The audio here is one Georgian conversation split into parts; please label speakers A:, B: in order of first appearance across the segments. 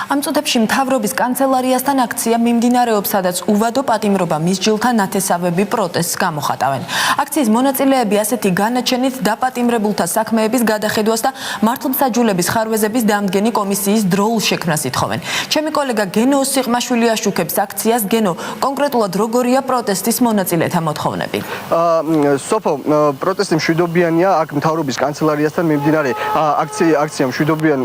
A: Am წუთებში მთავრობის კანცელარიასთან აქცია მიმდინარეობს, სადაც უვადო პატიმრობა მისჯილთა ნათესავები პროტესტს გამოხატავენ. აქციის მონაწილეები ასეთი განაჩენით დაპატიმრებულთა საქმეების გადახედვას და მართლმსაჯულების ხარვეზების დამდგენი კომისიის დროულ შექმნას ითხოვენ. ჩემი კოლეგა გენო სიღმაშვილი აშუქებს აქციას. გენო, კონკრეტულად როგორია პროტესტის მონაწილეთა მოთხოვნები?
B: სოფო, პროტესტი მშვიდობიანია, აქ მთავრობის კანცელარიასთან მიმდინარე აქცია მშვიდობიან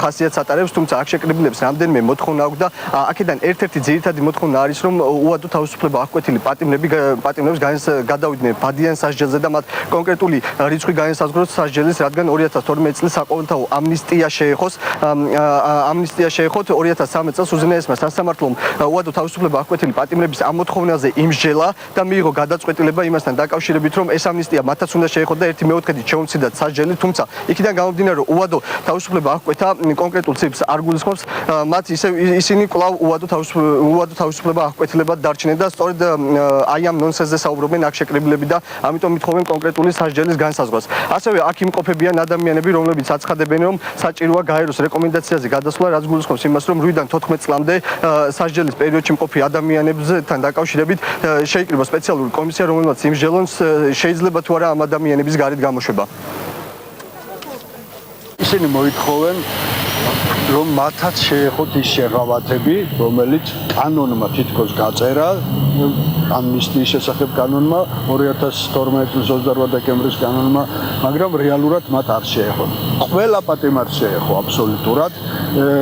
B: ხასიათს ატარებს, თუმცა აქ შეკრებილებს რამდენიმე მოთხოვნა აქვს და აქედან ერთ-ერთი ძირითადი მოთხოვნა არის, რომ უადო თავისუფლება აღკვეთილი პატიმრებს გადავიდნენ ბადიან სასჯელზე და მათ კონკრეტული რიცხვი განსაზღვროს სასჯელის, რადგან 2012 წლის საყოველთაო ამნისტია შეეხოთ 2013 წელს უზენაესმა სასამართლომ უადო თავისუფლება აღკვეთილი პატიმრების ამ მოთხოვნაზე იმსჯელა და მიიღო გადაწყვეტილება იმასთან დაკავშირებით, რომ ეს ამნისტია მათაც უნდა შეეხოთ და 1/4 შეუმცირდათ სასჯელი, თუმცა იქიდან გამომდინარე, რომ უადო თავისუფლება აღკვეთა კონკრეტულ ციფრს არ გულისხმობს, მათ ისინი კვლავ უადო თავისუფლება აღკვეთილებად დარჩნენ და სწორედ აი ამ ნონსენსზე საუბრობენ აქ შეკრებილები და ამიტომ ითხოვენ კონკრეტული სასჯელის განსაზღვრას. ასევე აქ იმყოფებიან ადამიანები, რომლებიც აცხადებენ, რომ საჭიროა გაეროს რეკომენდაციაზე გადასვლა, რაც გულისხმობს იმას, რომ 8-დან 14 წლამდე სასჯელის პერიოდში მყოფი ადამიანებთან დაკავშირებით შეიკრიბოს სპეციალური კომისია, რომელმაც იმსჯელოს შეიძლება თუ არა ამ ადამიანების გარეთ გამოშვება.
C: ისინი მოითხოვენ, რომ მათაც შეეხოთ ის შეღავათები, რომელიც კანონმა თითქოს გაწერა, ამნისტიის შესახებ კანონმა, 2012 წლის 28 დეკემბრის კანონმა, მაგრამ რეალურად მათ არ შეეხოთ. ყველა პატიმარს შეეხო აბსოლუტურად,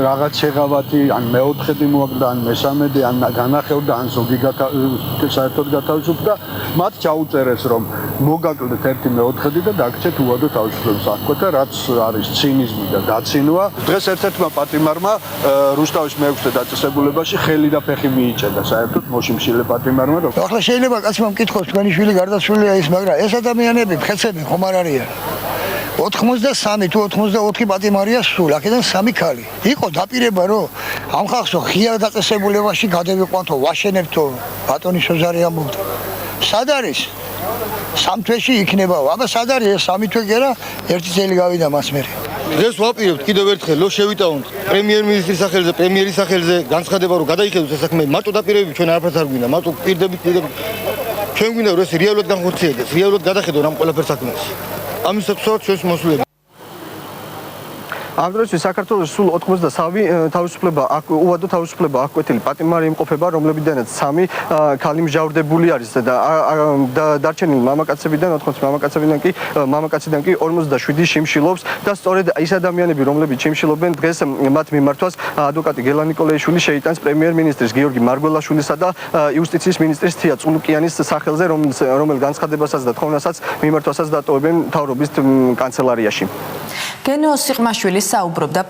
C: რაღაც შეღავათი, ან მეოთხედი მოაგდა, ან მესამედი, ან განახევდა, ან ზოგი საერთოდ გათავისუფლდა, მათ ჩაუწერეს, რომ მოგაკლდეთ 1/4 და დაგცეთ უადო თავისუფლების აღკვეთა, რაც არის ცინიზმი და დაცინვა. დღეს ერთ-ერთმა პატიმარმა რუსთავის მეექვსე დაწესებულებაში ხელი და ფეხი მიიჭედა საერთოდ მოშიმშილე პატიმარმა.
D: ახლა შეიძლება კაცმა მკითხოს, თქვენი შვილი გარდაცვლილია ის, მაგრამ ეს ადამიანები ხეცები ხომ არ არიან? 83 თუ 84 პატიმარია სულ, აქედან 3 ქალი. იყო დაპირება, რომ ამ ხალხსო ღია დაწესებულებაში გადავიყვანთო, ვაშენებთო, ბატონი სოზარი ამბობდა. სად არის? 3 თვეში იქნება. აბა სად არის ეს 3 თვე გერა? 1 წელი გავიდა მას მერე.
E: დღეს ვაპირებთ კიდევ ერთხელ, რომ შევიტანოთ პრემიერ-მინისტრის სახელზე, პრემიერის სახელზე განცხადება, რომ გადაიხედოს ეს საქმე. მარტო დაპირებები ჩვენ არაფერს არ გვინდა, მარტო პირდებით ჩვენ გვინდა, რომ ეს რეალურად განხორციელდეს, რეალურად გადახედო რამ ყველაფერ საქმეს. ამისათვის ჩვენს მოსვლები.
B: ამ დროისთვის საქართველოს სულ 83 უადო თავისუფლება აღკვეთილი პატიმარი იმყოფება, რომლებიდანაც 3 ქალი მსჯავრდებული არის და დარჩენილი მამაკაციდან კი 47 შიმშილობს და სწორედ ის ადამიანები, რომლებიც შიმშილობენ, დღეს მათ მიმართვას ადვოკატი გელა ნიკოლაიშვილი შეიტანს პრემიერ-მინისტრის გიორგი მარგველაშვილისა და იუსტიციის მინისტრის თია წულუკიანის სახელზე, რომელ განცხადებასაც და თხოვნასაც მიმართვასაც დატოვებენ მთავრობის კანცელარიაში.
A: გენო სიღმაშვილი საუბრობდა